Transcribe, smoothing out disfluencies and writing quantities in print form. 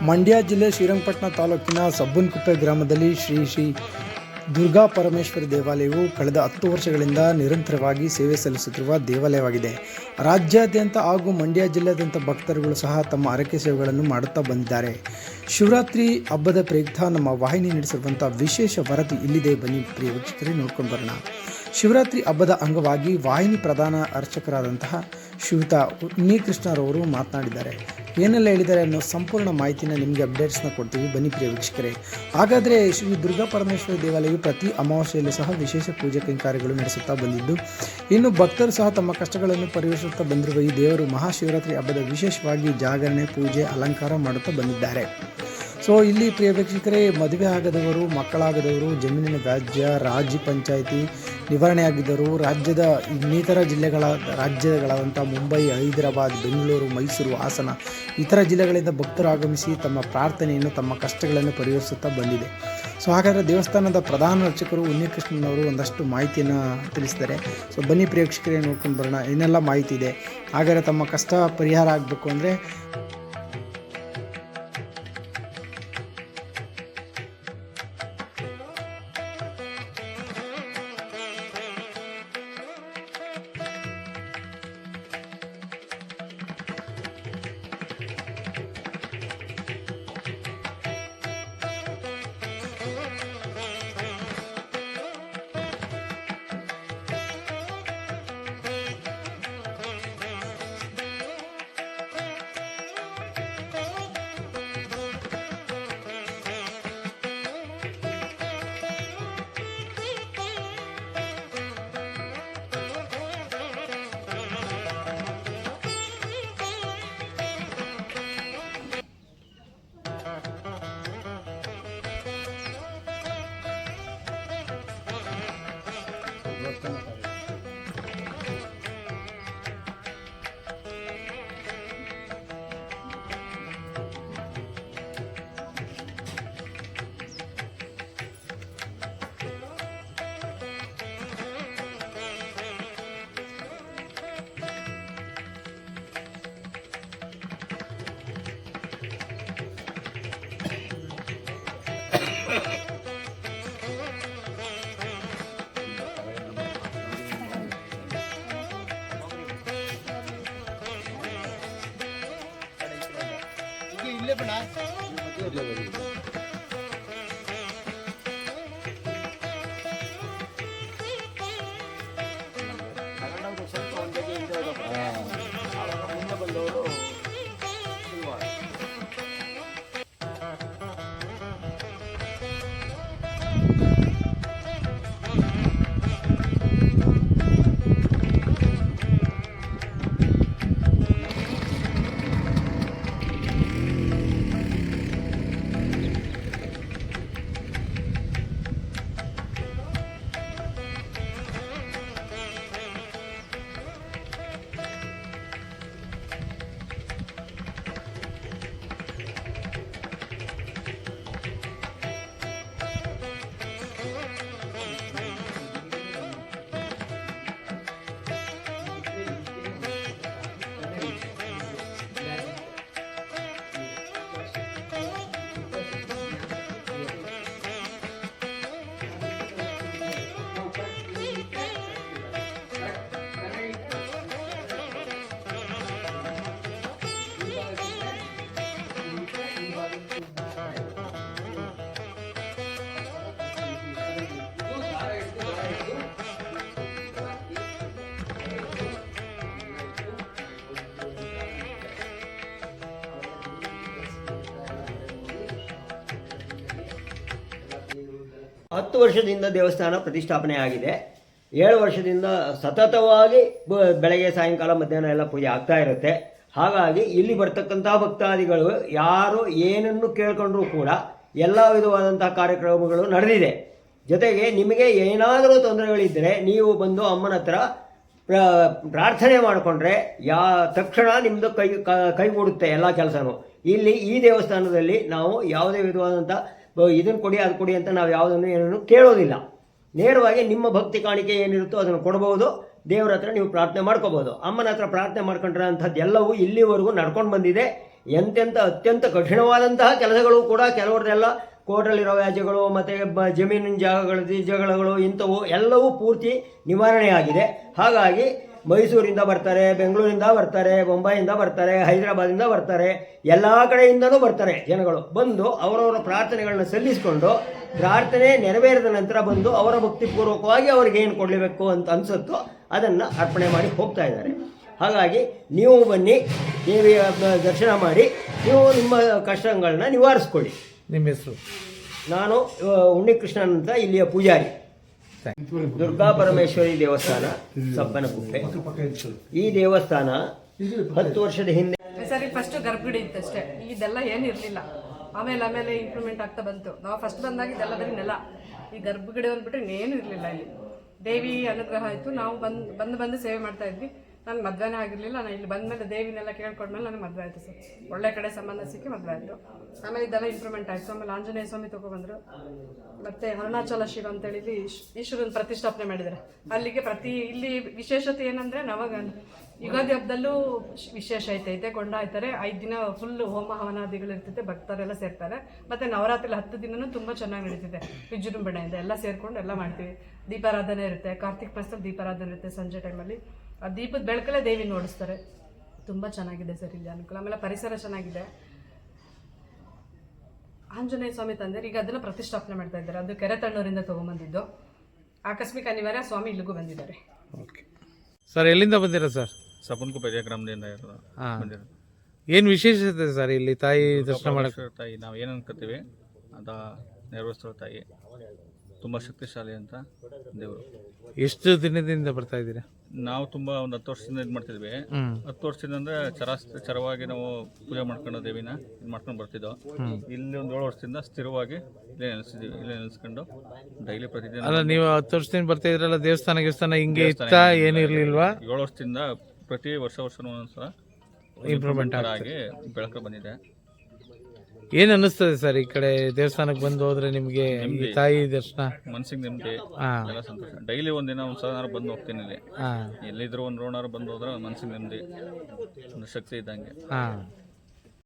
ಮಂಡ್ಯ ಜಿಲ್ಲೆ ಶ್ರೀರಂಗಪಟ್ಟಣ ತಾಲೂಕಿನ ಸಬ್ಬನಕುಪ್ಪೆ ಗ್ರಾಮದಲ್ಲಿ ಶ್ರೀ ದುರ್ಗಾ ಪರಮೇಶ್ವರಿ ದೇವಾಲಯವು ಕಳೆದ 10 ವರ್ಷಗಳಿಂದ ನಿರಂತರವಾಗಿ ಸೇವೆ ಸಲ್ಲಿಸುತ್ತಿರುವ ದೇವಾಲಯವಾಗಿದೆ. ರಾಜ್ಯಾದ್ಯಂತ ಹಾಗೂ ಮಂಡ್ಯ ಜಿಲ್ಲೆಯಾದ್ಯಂತ ಭಕ್ತರುಗಳು ಸಹ ತಮ್ಮ ಹರಕೆ ಸೇವೆಗಳನ್ನು ಮಾಡುತ್ತಾ ಬಂದಿದ್ದಾರೆ. ಶಿವರಾತ್ರಿ ಹಬ್ಬದ ಪ್ರಯುಕ್ತ ನಮ್ಮ ವಾಹಿನಿ ನಡೆಸಿರುವಂಥ ವಿಶೇಷ ವರದಿ ಇಲ್ಲಿದೆ. ಬನ್ನಿ ಪ್ರಿಯ ವೀಕ್ಷಕರೇ, ನೋಡ್ಕೊಂಡು ಬರೋಣ. ಶಿವರಾತ್ರಿ ಹಬ್ಬದ ಅಂಗವಾಗಿ ವಾಹಿನಿ ಪ್ರಧಾನ ಅರ್ಚಕರಾದಂತಹ ಶ್ರೀಯುತ ಉನ್ನಿಕೃಷ್ಣರವರು ಮಾತನಾಡಿದ್ದಾರೆ. ಏನೆಲ್ಲ ಹೇಳಿದ್ದಾರೆ ಅನ್ನೋ ಸಂಪೂರ್ಣ ಮಾಹಿತಿನ ನಿಮಗೆ ಅಪ್ಡೇಟ್ಸ್ನ ಕೊಡ್ತೀವಿ. ಬನ್ನಿ ಪ್ರಿಯ ವೀಕ್ಷಕರೇ. ಹಾಗಾದರೆ ಶ್ರೀ ದುರ್ಗಾ ಪರಮೇಶ್ವರಿ ದೇವಾಲಯವು ಪ್ರತಿ ಅಮಾವಾಸ್ಯೆಯಲ್ಲೂ ಸಹ ವಿಶೇಷ ಪೂಜೆ ಕೈಂಕಾರ್ಯಗಳು ನಡೆಸುತ್ತಾ ಬಂದಿದ್ದು, ಇನ್ನು ಭಕ್ತರು ಸಹ ತಮ್ಮ ಕಷ್ಟಗಳನ್ನು ಪರಿಹರಿಸುತ್ತಾ ಬಂದಿರುವ ಈ ದೇವರು ಮಹಾಶಿವರಾತ್ರಿ ಹಬ್ಬದ ವಿಶೇಷವಾಗಿ ಜಾಗರಣೆ, ಪೂಜೆ, ಅಲಂಕಾರ ಮಾಡುತ್ತಾ ಬಂದಿದ್ದಾರೆ. ಸೊ ಇಲ್ಲಿ ಪ್ರಿಯ ವೀಕ್ಷಕರೇ, ಮದುವೆ ಆಗದವರು, ಮಕ್ಕಳಾಗದವರು, ಜಮೀನಿನ ವ್ಯಾಜ್ಯ, ರಾಜ್ಯ ಪಂಚಾಯಿತಿ ನಿವಾರಣೆ ಆಗಿದ್ದರು, ರಾಜ್ಯದ ಇನ್ನಿತರ ರಾಜ್ಯಗಳಾದಂಥ ಮುಂಬೈ, ಹೈದರಾಬಾದ್, ಬೆಂಗಳೂರು, ಮೈಸೂರು, ಹಾಸನ ಇತರ ಜಿಲ್ಲೆಗಳಿಂದ ಭಕ್ತರು ಆಗಮಿಸಿ ತಮ್ಮ ಪ್ರಾರ್ಥನೆಯನ್ನು, ತಮ್ಮ ಕಷ್ಟಗಳನ್ನು ಪರಿಹರಿಸುತ್ತಾ ಬಂದಿದೆ. ಸೊ ಹಾಗಾದರೆ ದೇವಸ್ಥಾನದ ಪ್ರಧಾನ ಅರ್ಚಕರು ಉನ್ನಿಕೃಷ್ಣನವರು ಒಂದಷ್ಟು ಮಾಹಿತಿಯನ್ನು ತಿಳಿಸಿದ್ದಾರೆ. ಸೊ ಬನ್ನಿ ಪ್ರಿಯ ವೀಕ್ಷಕರೇ, ನೋಡ್ಕೊಂಡು ಬರೋಣ ಏನೆಲ್ಲ ಮಾಹಿತಿ ಇದೆ. ಹಾಗಾದರೆ ತಮ್ಮ ಕಷ್ಟ ಪರಿಹಾರ ಆಗಬೇಕು ಅಂದರೆ ಇಲ್ಲೇ ಬಣ್ಣ ಸ್ವಲ್ಪ ಒಂದೇ ಮುಂದೆ ಬಂದವರು ಹತ್ತು ವರ್ಷದಿಂದ ದೇವಸ್ಥಾನ ಪ್ರತಿಷ್ಠಾಪನೆ ಆಗಿದೆ. 7 ವರ್ಷದಿಂದ ಸತತವಾಗಿ ಬೆಳಗ್ಗೆ, ಸಾಯಂಕಾಲ, ಮಧ್ಯಾಹ್ನ ಎಲ್ಲ ಪೂಜೆ ಆಗ್ತಾ ಇರುತ್ತೆ. ಹಾಗಾಗಿ ಇಲ್ಲಿ ಬರ್ತಕ್ಕಂಥ ಭಕ್ತಾದಿಗಳು ಯಾರು ಏನನ್ನು ಕೇಳ್ಕೊಂಡ್ರೂ ಕೂಡ ಎಲ್ಲ ವಿಧವಾದಂತಹ ಕಾರ್ಯಕ್ರಮಗಳು ನಡೆದಿದೆ. ಜೊತೆಗೆ ನಿಮಗೆ ಏನಾದರೂ ತೊಂದರೆಗಳಿದ್ದರೆ ನೀವು ಬಂದು ಅಮ್ಮನ ಹತ್ರ ಪ್ರಾರ್ಥನೆ ಮಾಡಿಕೊಂಡ್ರೆ ತಕ್ಷಣ ನಿಮ್ಮದು ಕೈಗೂಡುತ್ತೆ ಎಲ್ಲ ಕೆಲಸನೂ. ಇಲ್ಲಿ ಈ ದೇವಸ್ಥಾನದಲ್ಲಿ ನಾವು ಯಾವುದೇ ವಿಧವಾದಂಥ ಇದನ್ನು ಕೊಡಿ ಅದು ಕೊಡಿ ಅಂತ ನಾವು ಯಾವುದನ್ನು ಏನನ್ನು ಕೇಳೋದಿಲ್ಲ. ನೇರವಾಗಿ ನಿಮ್ಮ ಭಕ್ತಿ ಕಾಣಿಕೆ ಏನಿರುತ್ತೋ ಅದನ್ನು ಕೊಡ್ಬೋದು. ದೇವರ ಹತ್ರ ನೀವು ಪ್ರಾರ್ಥನೆ ಮಾಡ್ಕೋಬೋದು. ಅಮ್ಮನ ಹತ್ರ ಪ್ರಾರ್ಥನೆ ಮಾಡ್ಕೊಂಡ್ರೆ ಅಂಥದ್ದು ಎಲ್ಲವೂ ಇಲ್ಲಿವರೆಗೂ ನಡ್ಕೊಂಡು ಬಂದಿದೆ. ಎಂತೆಂಥ ಅತ್ಯಂತ ಕಠಿಣವಾದಂತಹ ಕೆಲಸಗಳು ಕೂಡ ಕೆಲವ್ರದ್ದೆಲ್ಲ ಕೋರ್ಟಲ್ಲಿರೋ ವ್ಯಾಜ್ಯಗಳು ಮತ್ತು ಜಮೀನಿನ ಜಗಳಗಳು ಇಂಥವು ಎಲ್ಲವೂ ಪೂರ್ತಿ ನಿವಾರಣೆಯಾಗಿದೆ. ಹಾಗಾಗಿ ಮೈಸೂರಿಂದ ಬರ್ತಾರೆ, ಬೆಂಗಳೂರಿಂದ ಬರ್ತಾರೆ, ಮುಂಬೈಯಿಂದ ಬರ್ತಾರೆ, ಹೈದರಾಬಾದಿಂದ ಬರ್ತಾರೆ, ಎಲ್ಲ ಕಡೆಯಿಂದಲೂ ಬರ್ತಾರೆ ಜನಗಳು. ಬಂದು ಅವರವರ ಪ್ರಾರ್ಥನೆಗಳನ್ನ ಸಲ್ಲಿಸಿಕೊಂಡು ಪ್ರಾರ್ಥನೆ ನೆರವೇರಿದ ನಂತರ ಬಂದು ಅವರ ಭಕ್ತಿಪೂರ್ವಕವಾಗಿ ಅವ್ರಿಗೆ ಏನು ಕೊಡಲೇಬೇಕು ಅಂತ ಅನಿಸುತ್ತೋ ಅದನ್ನು ಅರ್ಪಣೆ ಮಾಡಿ ಹೋಗ್ತಾ ಇದ್ದಾರೆ. ಹಾಗಾಗಿ ನೀವು ಬನ್ನಿ, ದೇವಿಯ ದರ್ಶನ ಮಾಡಿ, ನೀವು ನಿಮ್ಮ ಕಷ್ಟಗಳನ್ನ ನಿವಾರಿಸ್ಕೊಳ್ಳಿ. ನಿಮ್ಮ ಹೆಸರು? ನಾನು ಉಣ್ಣಿಕೃಷ್ಣನ್ ಅಂತ ಇಲ್ಲಿಯ ಪೂಜಾರಿ. ದುರ್ಗಾ ಪರಮೇಶ್ವರಿ ದೇವಸ್ಥಾನ, ಸಬ್ಬನಕುಪ್ಪೆ. ಈ ದೇವಸ್ಥಾನ 10 ವರ್ಷದ ಹಿಂದೆ ಸರಿ ಫಸ್ಟ್ ಗರ್ಭಗುಡಿ ಇತ್ತಷ್ಟೇ, ಇದೆಲ್ಲ ಏನು ಇರಲಿಲ್ಲ. ಆಮೇಲೆ ಇಂಪ್ರೂವ್ಮೆಂಟ್ ಆಗ್ತಾ ಬಂತು. ನಾವು ಫಸ್ಟ್ ಬಂದಾಗ ಇದೆಲ್ಲ ಬರೀ ನೆಲ, ಈ ಗರ್ಭಗುಡಿ ಅಂದ್ಬಿಟ್ರೆ ಇನ್ನೇನು ಇರಲಿಲ್ಲ. ಇಲ್ಲಿ ದೇವಿ ಅನುಗ್ರಹ ಆಯಿತು. ನಾವು ಬಂದು ಸೇವೆ ಮಾಡ್ತಾ ಇದ್ವಿ. ನನ್ನ ಮದುವೆನೇ ಆಗಿರಲಿಲ್ಲ. ನಾನು ಇಲ್ಲಿ ಬಂದಮೇಲೆ ದೇವಿನೆಲ್ಲ ಕೇಳ್ಕೊಂಡ್ಮೇಲೆ ನನಗೆ ಮದುವೆ ಆಯಿತು ಸರ್. ಒಳ್ಳೆ ಕಡೆ ಸಂಬಂಧ ಸಿಕ್ಕಿ ಮದುವೆ ಆಯಿತು. ಆಮೇಲೆ ಇದೆಲ್ಲ ಇಂಪ್ರೂವ್ಮೆಂಟ್ ಆಯಿತು. ಆಮೇಲೆ ಆಂಜನೇಯ ಸ್ವಾಮಿ ತೊಗೊಬಂದರು. ಮತ್ತು ಅರುಣಾಚಲ ಶಿವ ಅಂತೇಳಿ ಈಶ್ವರನ ಪ್ರತಿಷ್ಠಾಪನೆ ಮಾಡಿದ್ದಾರೆ. ಅಲ್ಲಿಗೆ ಇಲ್ಲಿ ವಿಶೇಷತೆ ಏನಂದರೆ ಯುಗಾದಿ ಹಬ್ಬದಲ್ಲೂ ವಿಶೇಷ ಐತೆ. ಕೊಂಡ ಆಯ್ತಾರೆ. 5 ದಿನ ಫುಲ್ಲು ಹೋಮ ಹವನಾದಿಗಳು ಇರ್ತೈತೆ. ಭಕ್ತರೆಲ್ಲ ಸೇರ್ತಾರೆ. ಮತ್ತು ನವರಾತ್ರಿ 10 ದಿನನೂ ತುಂಬ ಚೆನ್ನಾಗಿ ನಡೀತಿದೆ. ವಿಜೃಂಭಣೆಯಿಂದ ಎಲ್ಲ ಸೇರ್ಕೊಂಡು ಎಲ್ಲ ಮಾಡ್ತೀವಿ. ದೀಪಾರಾಧನೆ ಇರುತ್ತೆ. ಕಾರ್ತಿಕ್ ಮಾಸದಲ್ಲಿ ದೀಪಾರಾಧನೆ ಇರುತ್ತೆ ಸಂಜೆ ಟೈಮಲ್ಲಿ. ಆ ದೀಪದ ಬೆಳಕಲ್ಲೇ ದೇವಿ ನೋಡಿಸ್ತಾರೆ. ತುಂಬ ಚೆನ್ನಾಗಿದೆ ಸರ್ ಇಲ್ಲಿ ಅನುಕೂಲ. ಆಮೇಲೆ ಪರಿಸರ ಚೆನ್ನಾಗಿದೆ. ಆಂಜನೇಯ ಸ್ವಾಮಿ ತಂದೆ ಈಗ ಅದನ್ನು ಪ್ರತಿಷ್ಠಾಪನೆ ಮಾಡ್ತಾ ಇದ್ದಾರೆ. ಅದು ಕೆರೆತಣ್ಣೂರಿಂದ ತೊಗೊಂಬಂದಿದ್ದು. ಆಕಸ್ಮಿಕ ಅನಿವಾರ್ಯ ಸ್ವಾಮಿ ಇಲ್ಲಿಗೂ ಬಂದಿದ್ದಾರೆ. ಓಕೆ ಸರ್, ಎಲ್ಲಿಂದ ಬಂದಿರ ಸರ್? ಸಬ್ಬನಕುಪ್ಪೆ ಗ್ರಾಮದಿಂದ ಬಂದಿರೋದು. ಏನು ವಿಶೇಷತೆ ಸರ್ ಇಲ್ಲಿ ತಾಯಿ ದರ್ಶನ ಮಾಡಕ್ಕೆ? ತಾಯಿ ನಾವು ಏನು ಅನ್ಕೋತೀವಿ ಅದ ನೆರವೇರಿಸೋ ತಾಯಿ. ತುಂಬ ಶಕ್ತಿಶಾಲಿ ಅಂತ ದೇವರು. ಎಷ್ಟು ದಿನದಿಂದ ಬರ್ತಾ ಇದ್ದೀರಾ? ನಾವು ತುಂಬ ಒಂದು 10 ವರ್ಷದಿಂದ ಇದು ಮಾಡ್ತಿದ್ವಿ. 10 ವರ್ಷದಿಂದ ಅಂದರೆ ಚರವಾಗಿ ನಾವು ಪೂಜೆ ಮಾಡ್ಕೊಂಡು ದೇವಿನ ಇದು ಮಾಡ್ಕೊಂಡು ಬರ್ತಿದ್ದೋ. ಇಲ್ಲಿ ಒಂದು 7 ವರ್ಷದಿಂದ ಸ್ಥಿರವಾಗಿ ಇಲ್ಲೇ ನೆಲೆಸಿದ್ದೀವಿ. ಇಲ್ಲೇ ನೆಲೆಸ್ಕೊಂಡು ಡೈಲಿ ಪ್ರತಿದಿನ. ಅಲ್ಲ, ನೀವು 10 ವರ್ಷದಿಂದ ಬರ್ತಾ ಇದ್ರಲ್ಲ, ದೇವಸ್ಥಾನ ಹಿಂಗೆ ಇತ್ತಾ, ಏನು ಇರಲಿಲ್ವಾ? 7 ವರ್ಷದಿಂದ ಪ್ರತಿ ವರ್ಷನೂ ಒಂದೊಂದ್ಸಲ ಇಂಪ್ರೂವ್ಮೆಂಟ್ ಆಗಿ ಬೆಳಕು ಬಂದಿದೆ. ಏನು ಅನ್ನಿಸ್ತದೆ ಸರ್ ಈ ಕಡೆ ದೇವಸ್ಥಾನಕ್ಕೆ ಬಂದು ಹೋದ್ರೆ ನಿಮಗೆ ಈ ತಾಯಿ ದರ್ಶನ? ಮನ್ಸಿಗೆ ನೆಮ್ಮದಿ, ಎಲ್ಲ ಸಂತೋಷ. ಡೈಲಿ ಒಂದಿನ ಒಂದ್ಸಲ ಬಂದು ಹೋಗ್ತೀನಿ ಇಲ್ಲಿ. ಎಲ್ಲಿದ್ರು ಒಂದು ರೋಣಾರು ಬಂದು ಹೋದ್ರೆ ಮನ್ಸಿಗೆ ನೆಮ್ಮದಿ, ಒಂದು ಶಕ್ತಿ ಇದ್ದಂಗೆ.